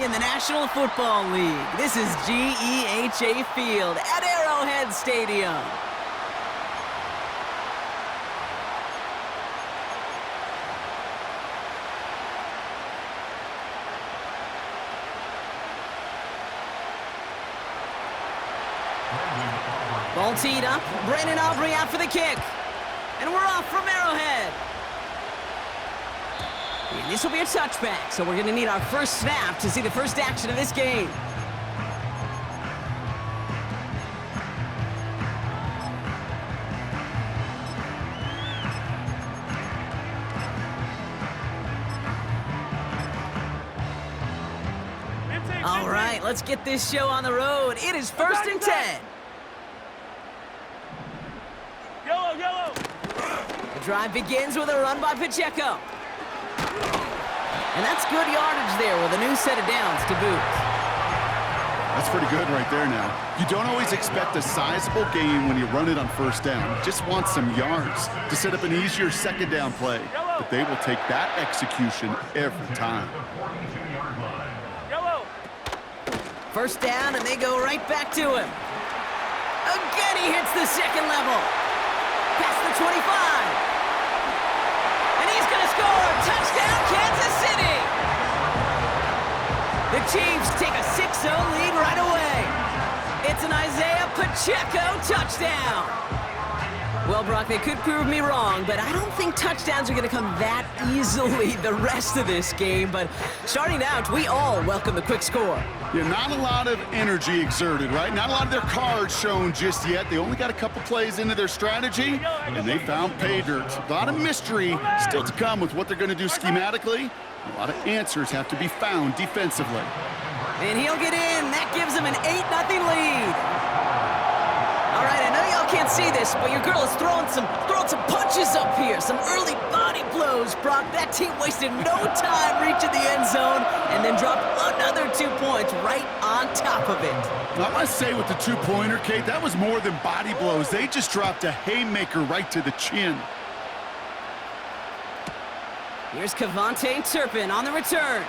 In the National Football League, this is GEHA Field at Arrowhead Stadium. Ball teed up, Brandon Aubrey out for the kick. And we're off from Arrowhead. And this will be a touchback, so we're going to need our first snap to see the first action of this game. All right, let's get this show on the road. It is 1st and 10. Yellow. The drive begins with a run by Pacheco. And that's good yardage there with a new set of downs to boot. That's pretty good right there now. You don't always expect a sizable gain when you run it on first down. You just want some yards to set up an easier second down play. But they will take that execution every time. First down, and they go right back to him. Again, he hits the second level. Past the 25. And he's going to score. Touchdown, Kansas City. The Chiefs take a 6-0 lead right away. It's an Isaiah Pacheco touchdown. Well, Brock, they could prove me wrong, but I don't think touchdowns are going to come that easily the rest of this game. But starting out, we all welcome the quick score. Yeah, not a lot of energy exerted, right? Not a lot of their cards shown just yet. They only got a couple plays into their strategy, and they found pay dirt. A lot of mystery still to come with what they're going to do schematically. A lot of answers have to be found defensively. And he'll get in. That gives him an 8-0 lead. All right, I know y'all can't see this, but your girl is throwing some punches up here. Some early body blows, Brock. That team wasted no time reaching the end zone and then dropped another 2 points right on top of it. I must say with the two-pointer, Kate, that was more than body blows. They just dropped a haymaker right to the chin. Here's Kevontae Turpin on the return.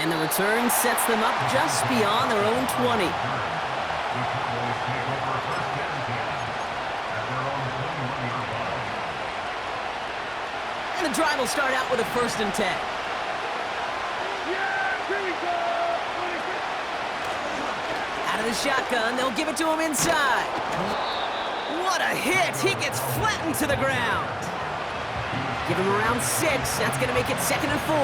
And the return sets them up just beyond their own 20. And the drive will start out with a 1st and 10. Out of the shotgun, they'll give it to him inside. What a hit! He gets flattened to the ground. Give him around 6. That's going to make it 2nd and 4.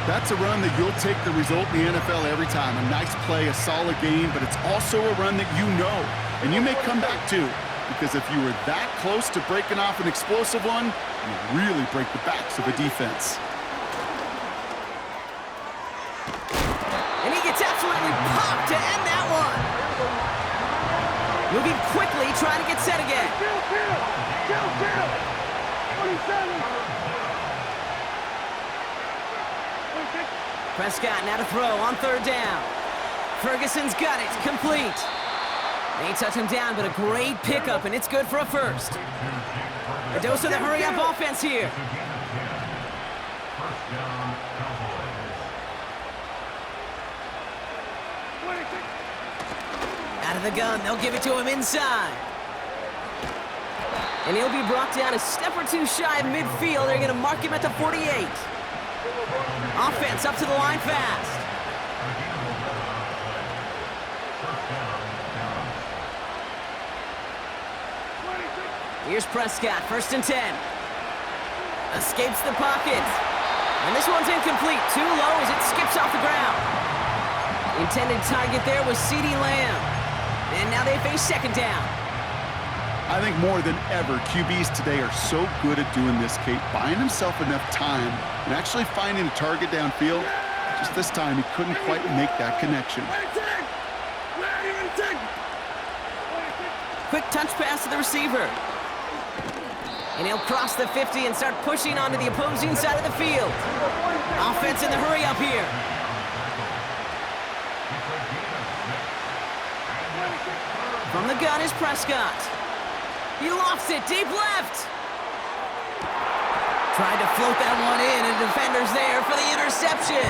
That's a run that you'll take the result in the NFL every time. A nice play, a solid game, but it's also a run that you know, and you may come back to, because if you were that close to breaking off an explosive one, you really break the backs of a defense. And he gets absolutely popped to end that one. Moving quickly, trying to get set again. Prescott now to throw on 3rd down. Ferguson's got it, complete. They touch him down, but a great pickup, and it's good for a 1st. A dose of the hurry-up offense here. Out of the gun, they'll give it to him inside. And he'll be brought down a step or two shy of midfield. They're going to mark him at the 48. Offense up to the line fast. Here's Prescott, 1st and 10. Escapes the pocket. And this one's incomplete. Too low as it skips off the ground. Intended target there was CeeDee Lamb. And now they face 2nd down. I think more than ever, QBs today are so good at doing this, Kate, buying himself enough time and actually finding a target downfield. Just this time, he couldn't quite make that connection. Quick touch pass to the receiver. And he'll cross the 50 and start pushing onto the opposing side of the field. Offense in the hurry up here. From the gun is Prescott. He lofts it deep left. Tried to float that one in, and the defender's there for the interception.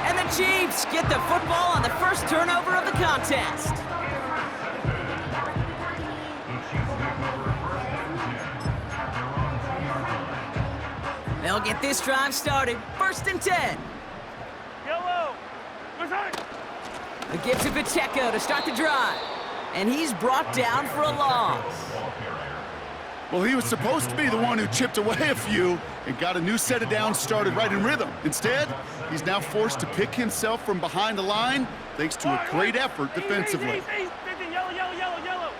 And the Chiefs get the football on the first turnover of the contest. They'll get this drive started. 1st and 10. Yellow. The give to Pacheco to start the drive. And he's brought down for a loss. Well, he was supposed to be the one who chipped away a few and got a new set of downs started right in rhythm. Instead, he's now forced to pick himself from behind the line thanks to a great effort defensively. Yellow.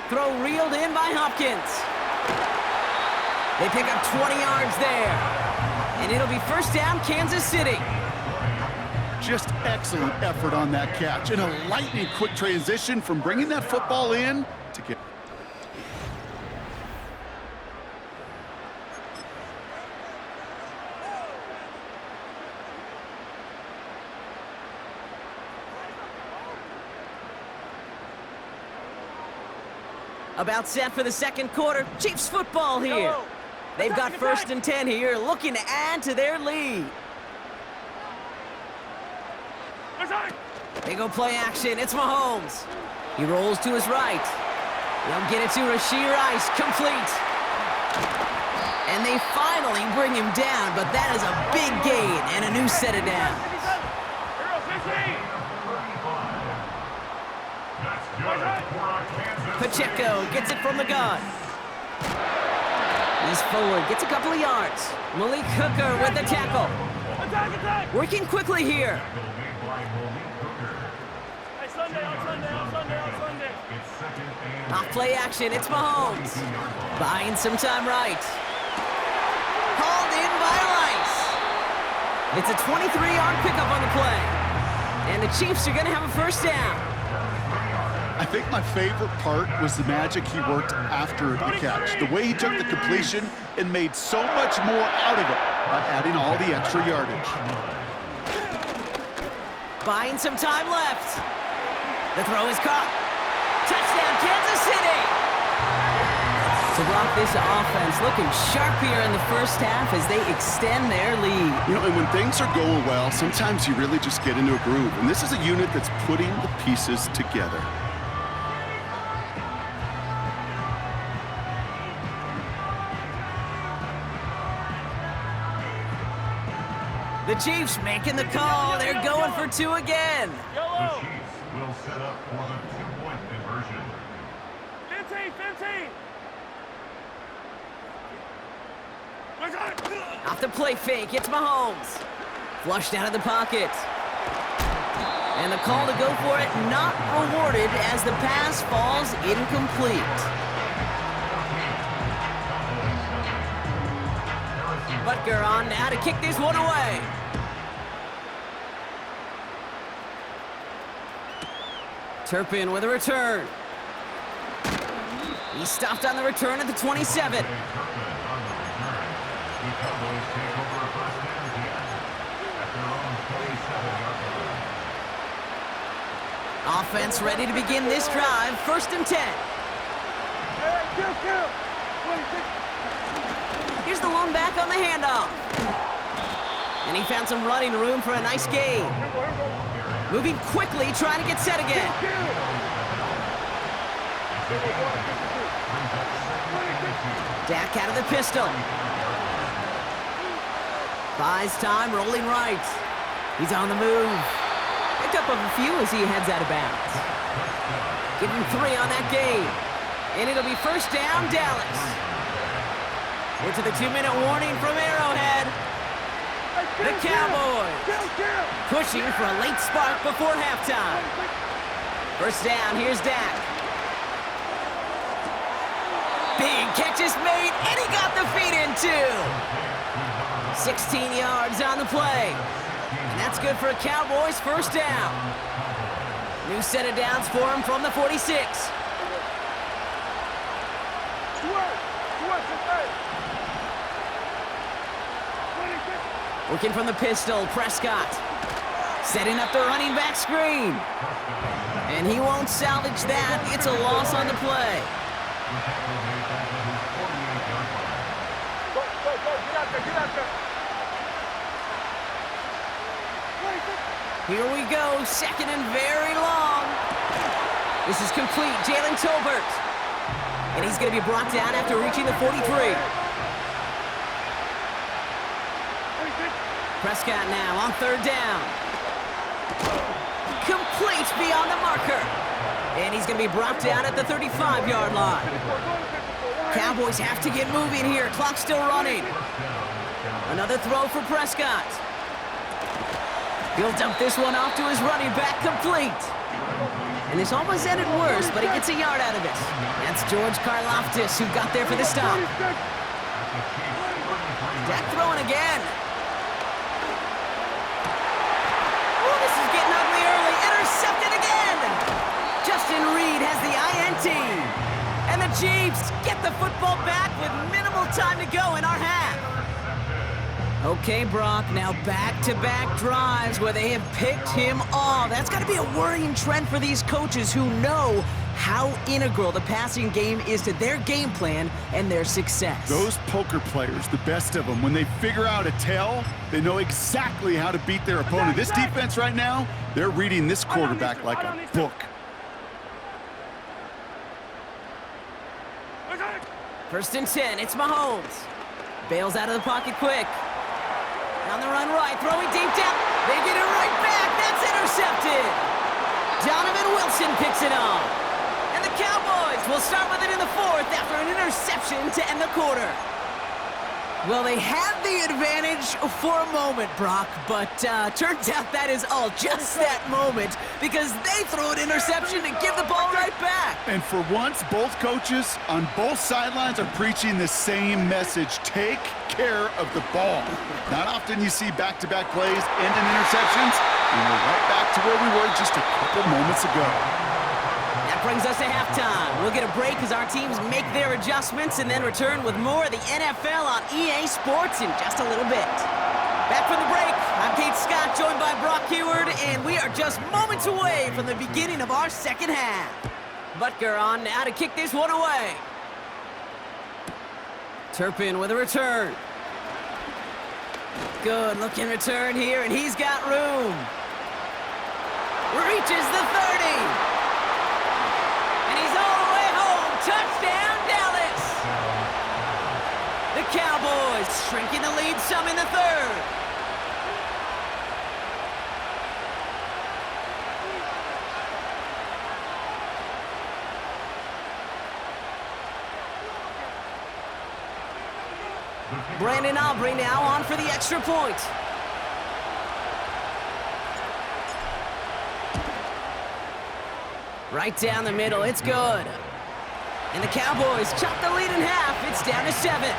Throw reeled in by Hopkins. They pick up 20 yards there. And it'll be 1st down, Kansas City. Just excellent effort on that catch and a lightning quick transition from bringing that football in to get. About set for the 2nd quarter. Chiefs football here. They've got 1st and 10 here, looking to add to their lead. They go play action. It's Mahomes. He rolls to his right. They'll get it to Rashee Rice. Complete. And they finally bring him down, but that is a big gain and a new set of downs. Pacheco gets it from the gun. He's forward, gets a couple of yards. Malik Hooker with the tackle. Working quickly here. Off play action, it's Mahomes. Buying some time right. Called in by Rice. It's a 23-yard pickup on the play. And the Chiefs are going to have a 1st down. I think my favorite part was the magic he worked after the catch. The way he took the completion and made so much more out of it by adding all the extra yardage. Buying some time left. The throw is caught. Touchdown, Kansas City! To block this offense, looking sharp here in the 1st half as they extend their lead. You know, and when things are going well, sometimes you really just get into a groove. And this is a unit that's putting the pieces together. The Chiefs making the call. They're going for 2 again. Yellow. The Chiefs will set up for the 2-point conversion. 15. Off the play fake, it's Mahomes. Flushed out of the pocket. And the call to go for it not rewarded as the pass falls incomplete. Butker on now to kick this one away. Turpin with a return. He stopped on the return at the 27. Offense ready to begin this drive. 1st and 10. Here's the lone back on the handoff. And he found some running room for a nice gain. Moving quickly, trying to get set again. Dak out of the pistol. Buys time, rolling right. He's on the move. Picked up a few as he heads out of bounds. Give him 3 on that gain. And it'll be 1st down, Dallas. We're to the 2-minute warning from Arrowhead. The Cowboys pushing for a late spark before halftime. 1st down, here's Dak. Big catch is made, and he got the feet in too. 16 yards on the play. And that's good for a Cowboys 1st down. New set of downs for him from the 46. Working from the pistol, Prescott. Setting up the running back screen. And he won't salvage that. It's a loss on the play. Here we go, second and very long. This is complete, Jalen Tolbert. And he's going to be brought down after reaching the 43. Prescott now on third down. Complete beyond the marker. And he's going to be brought down at the 35-yard line. Cowboys have to get moving here. Clock's still running. Another throw for Prescott. He'll dump this one off to his running back, complete. And this almost ended worse, but he gets a yard out of it. That's George Karlaftis who got there for the stop. Dak throwing again. Oh, this is getting ugly early. Intercepted again. Justin Reed has the INT. And the Chiefs get the football back with minimal time to go in our half. Okay, Brock, now back-to-back drives where they have picked him off. That's got to be a worrying trend for these coaches who know how integral the passing game is to their game plan and their success. Those poker players, the best of them, when they figure out a tell, they know exactly how to beat their opponent. This defense right now, they're reading this quarterback like a book. First and 10, it's Mahomes. Bails out of the pocket quick. On the run right, throwing deep down. They get it right back. That's intercepted. Donovan Wilson picks it off. And the Cowboys will start with it in the fourth after an interception to end the quarter. Well, they had the advantage for a moment, Brock, but turns out that is all just that moment because they threw an interception to give the ball right back. And for once, both coaches on both sidelines are preaching the same message. Take care of the ball. Not often you see back-to-back plays end in interceptions, and we're right back to where we were just a couple moments ago. That brings us to halftime. We'll get a break as our teams make their adjustments and then return with more of the NFL on EA Sports in just a little bit. Back from the break, I'm Kate Scott, joined by Brock Heward, and we are just moments away from the beginning of our second half. Butker on now to kick this one away. Turpin with a return. Good looking return here, and he's got room. Reaches the 30. Touchdown, Dallas! The Cowboys shrinking the lead some in the third. Brandon Aubrey now on for the extra point. Right down the middle, it's good. And the Cowboys chop the lead in half. It's down to 7.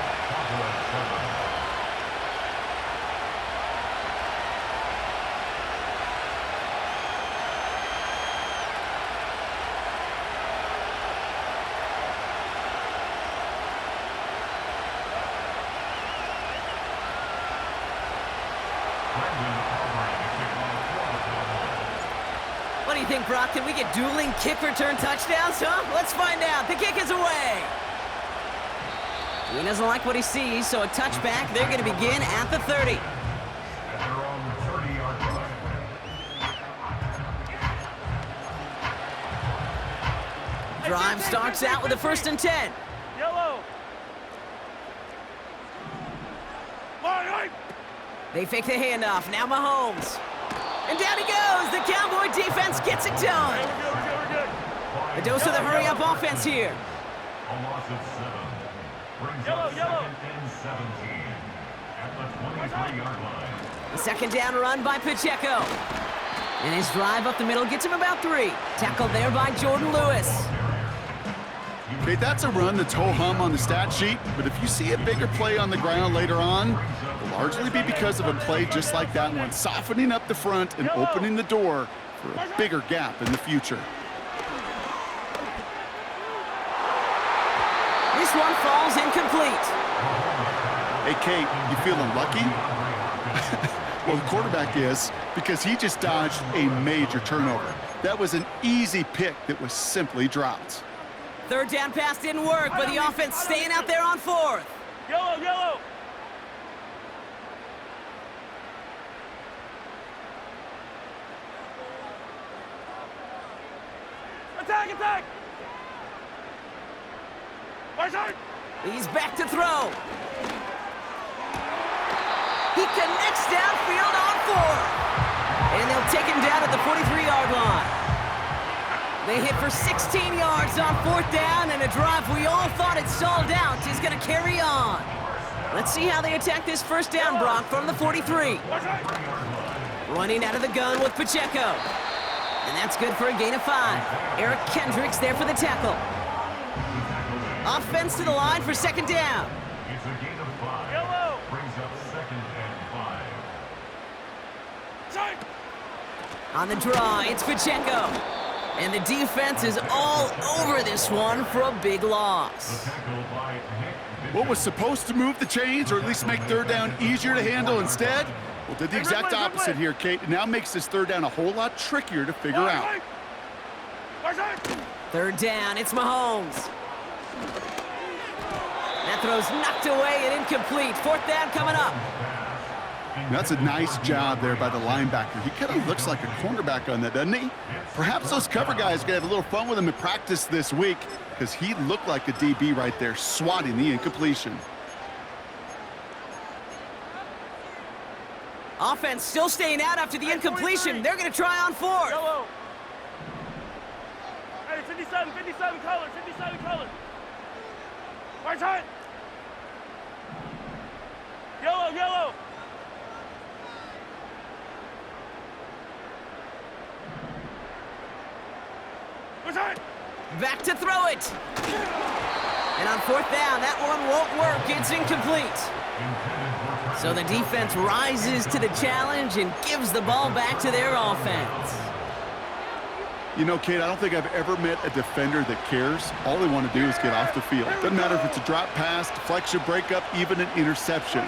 What do you think, Brock? Can we get dueling kick return touchdowns, huh? Let's find out. The kick is away. He doesn't like what he sees, so a touchback. They're going to begin at the 30. They're on the 30-yard line. Drive starts out with a first and 10. Yellow. They fake the handoff. Now Mahomes. And down he goes. The Cowboy defense gets it done. We're good. A dose of the hurry-up offense here. A loss of 7. Brings Yellow, up yellow. 2nd and 17 at the 23-yard line. The second down run by Pacheco. And his drive up the middle gets him about 3. Tackled there by Jordan Lewis. Okay, that's a run that's ho-hum on the stat sheet, but if you see a bigger play on the ground later on, it'll largely be because of a play just like that one, softening up the front and opening the door for a bigger gap in the future. This one falls incomplete. Hey, Kate, you feeling lucky? Well, the quarterback is, because he just dodged a major turnover. That was an easy pick that was simply dropped. Third down pass didn't work, but the offense staying out there on 4th. Yellow. Attack, attack! Right side! He's back to throw. He connects downfield on 4. And they'll take him down at the 43-yard line. They hit for 16 yards on 4th down, and a drive we all thought had stalled out is going to carry on. Let's see how they attack this 1st down, Brock, from the 43. Running out of the gun with Pacheco. And that's good for a gain of 5. Eric Kendricks there for the tackle. Offense to the line for 2nd down. It's a gain of 5. Yellow! Brings up 2nd and 5. Side! On the draw, it's Pacheco. And the defense is all over this one for a big loss. Tackle by Nick. What was supposed to move the chains, or at least make 3rd down easier to handle instead? Well, did the exact opposite here, Kate. It now makes this 3rd down a whole lot trickier to figure out. Right side! 3rd down, it's Mahomes. That throw's knocked away and incomplete. 4th down coming up. That's a nice job there by the linebacker. He kind of looks like a cornerback on that, doesn't he? Perhaps those cover guys are going to have a little fun with him in practice this week, because he looked like a DB right there, swatting the incompletion. Offense still staying out after the incompletion. They're going to try on 4th. Yellow! Hey, 57 color, 57 color! Right side! Yellow, yellow! Right side! Back to throw it. And on 4th down, that one won't work. It's incomplete. So the defense rises to the challenge and gives the ball back to their offense. You know, Kate, I don't think I've ever met a defender that cares. All they want to do is get off the field. Doesn't matter if it's a drop pass, deflection, breakup, even an interception.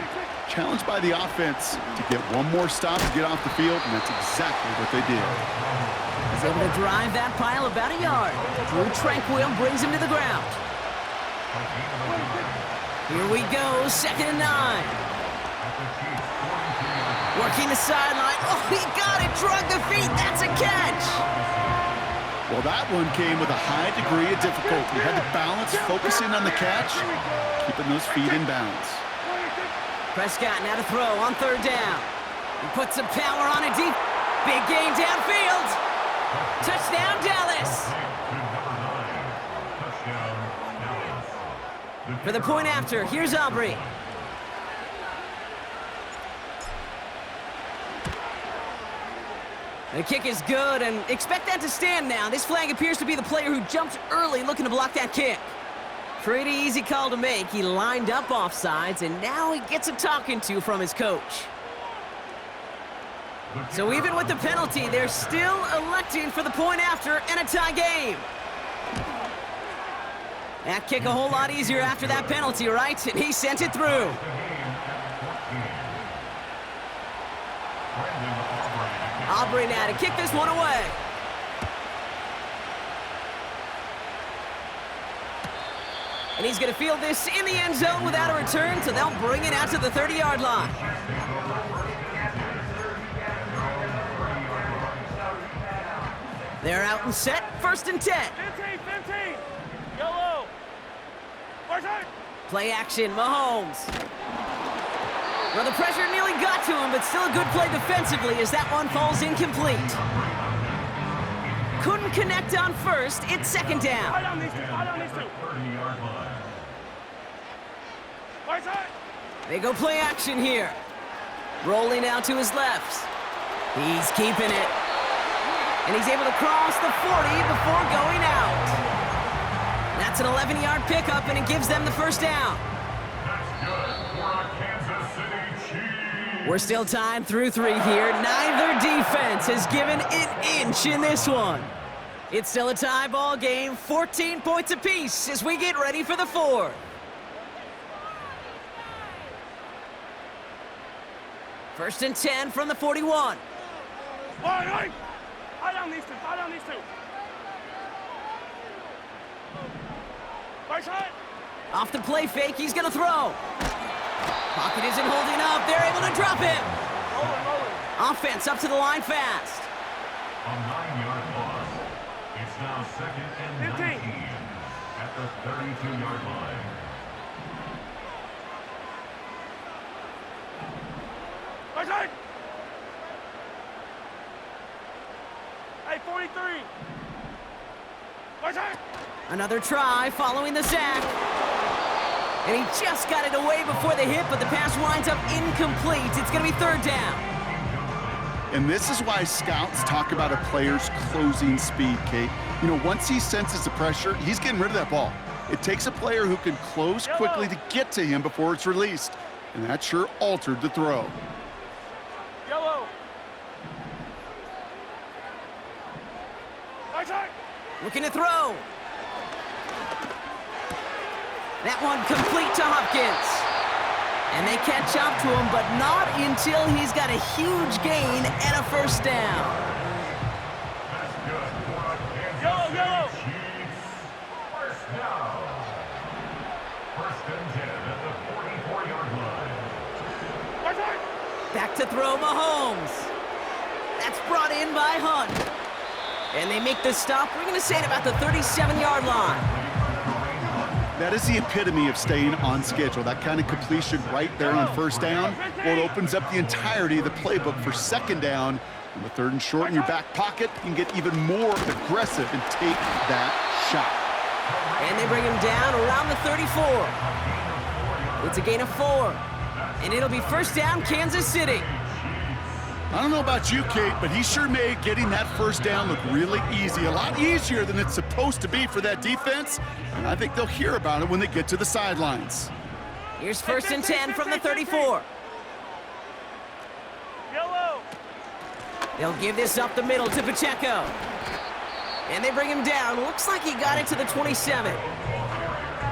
Challenged by the offense to get one more stop to get off the field, and that's exactly what they did. He's able to drive that pile about a yard. Drew Tranquil brings him to the ground. Here we go, 2nd and 9. Working the sideline. Oh, he got it, drug the feet. That's a catch. Well, that one came with a high degree of difficulty. He had to balance, focusing on the catch, keeping those feet in bounds. Prescott now to throw on 3rd down. He puts some power on it deep. Big gain downfield. Touchdown, Dallas. For the point after, here's Aubrey. The kick is good, and expect that to stand now. This flag appears to be the player who jumped early looking to block that kick. Pretty easy call to make. He lined up offsides, and now he gets a talking to from his coach. So even with the penalty, they're still electing for the point after and a tie game. That kick a whole lot easier after that penalty, right? And he sent it through. Aubrey now to kick this one away. And he's going to field this in the end zone without a return, so they'll bring it out to the 30-yard line. They're out and set, 1st and 10. 15! Yellow! Right side! Play action, Mahomes. Well, the pressure nearly got to him, but still a good play defensively as that one falls incomplete. Couldn't connect on 1st, it's 2nd down. Right on these two! Right side! They go play action here. Rolling out to his left. He's keeping it. And he's able to cross the 40 before going out. That's an 11-yard pickup, and it gives them the 1st down. We're still tied through 3 here. Neither defense has given an inch in this one. It's still a tie ball game, 14 points apiece as we get ready for the 4th. First and 10 from the 41. Right on these two! Right side! Off the play fake, he's gonna throw. Pocket isn't holding up, they're able to drop him. Rolling. Offense up to the line fast. A 9-yard loss. It's It's now 2nd and 19 at the 32-yard line. Right side. Hey, 43. Right side. Another try following the sack. And he just got it away before the hit, but the pass winds up incomplete. It's going to be 3rd down. And this is why scouts talk about a player's closing speed, Kate. You know, once he senses the pressure, he's getting rid of that ball. It takes a player who can close quickly to get to him before it's released. And that sure altered the throw. Yellow. Right side. Looking to throw. That one complete to Hopkins. And they catch up to him, but not until he's got a huge gain and a 1st down. That's good for a Kansas Yellow, City yellow. Chiefs. 1st down. 1st and 10 at the 44-yard line. Right side. Back to throw Mahomes. That's brought in by Hunt. And they make the stop. We're going to say it about the 37-yard line. That is the epitome of staying on schedule. That kind of completion right there on 1st down. Well, it opens up the entirety of the playbook for 2nd down. And with 3rd and short in your back pocket, you can get even more aggressive and take that shot. And they bring him down around the 34. It's a gain of 4. And it'll be 1st down, Kansas City. I don't know about you, Kate, but he sure made getting that 1st down look really easy. A lot easier than it's supposed to be for that defense. And I think they'll hear about it when they get to the sidelines. Here's 1st and 10 from the 34. Yellow. They'll give this up the middle to Pacheco. And they bring him down. Looks like he got it to the 27.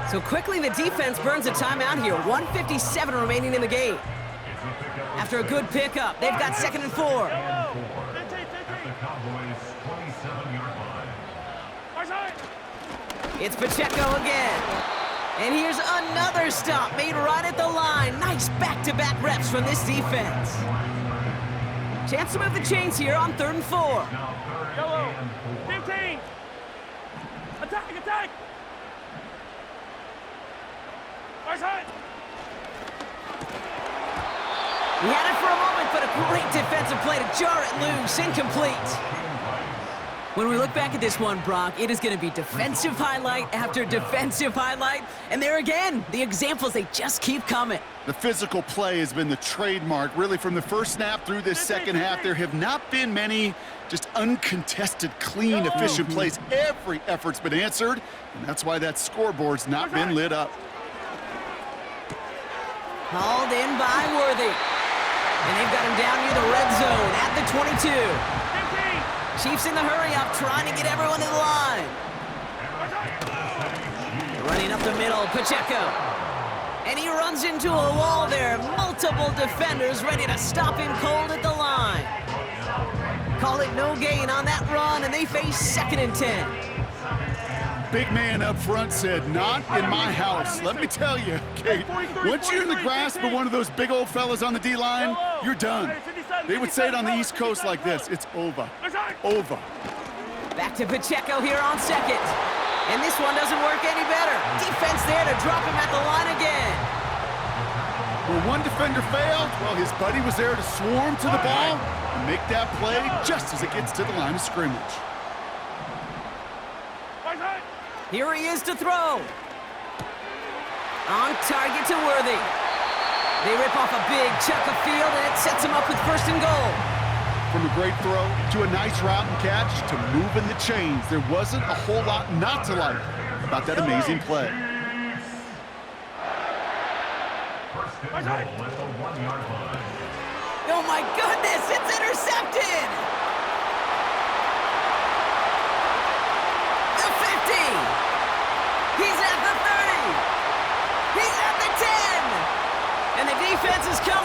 So quickly the defense burns a timeout here. 1:57 remaining in the game. After a good pickup, they've got 2nd and 4. Yellow. 15, 15. At the Cowboys' 27-yard line. Right side. It's Pacheco again. And here's another stop made right at the line. Nice back-to-back reps from this defense. Chance to move the chains here on 3rd and 4. Now 3rd Yellow. and 4. 15. Attack, attack. Right side. He had it for a moment, but a great defensive play to jar it loose. Incomplete. When we look back at this one, Brock, it is going to be defensive highlight after defensive highlight. And there again, the examples, they just keep coming. The physical play has been the trademark, really, from the 1st snap through this 2nd half. There have not been many just uncontested, clean, efficient plays. Every effort's been answered, and that's why that scoreboard's not been lit up. Hauled in by Worthy. And they've got him down near the red zone at the 22. 15. Chiefs in the hurry-up, trying to get everyone in the line. Running up the middle, Pacheco. And he runs into a wall there. Multiple defenders ready to stop him cold at the line. Call it no gain on that run, and they face 2nd and 10. Big man up front said, not in my house. Let me tell you, Kate, once you're in the grasp of one of those big old fellas on the D-line, you're done. They would say it on the East Coast like this, it's over. Over. Back to Pacheco here on 2nd. And this one doesn't work any better. Defense there to drop him at the line again. When one defender failed, well, his buddy was there to swarm to the ball and make that play just as it gets to the line of scrimmage. Here he is to throw. On target to Worthy. They rip off a big chunk of field, and it sets him up with 1st and goal. From a great throw to a nice route and catch to moving the chains, there wasn't a whole lot not to like about that amazing play. First and goal at the 1-yard line. Oh my goodness, it's intercepted! The 50! He's at the 30! He's at the 10! And the defense has come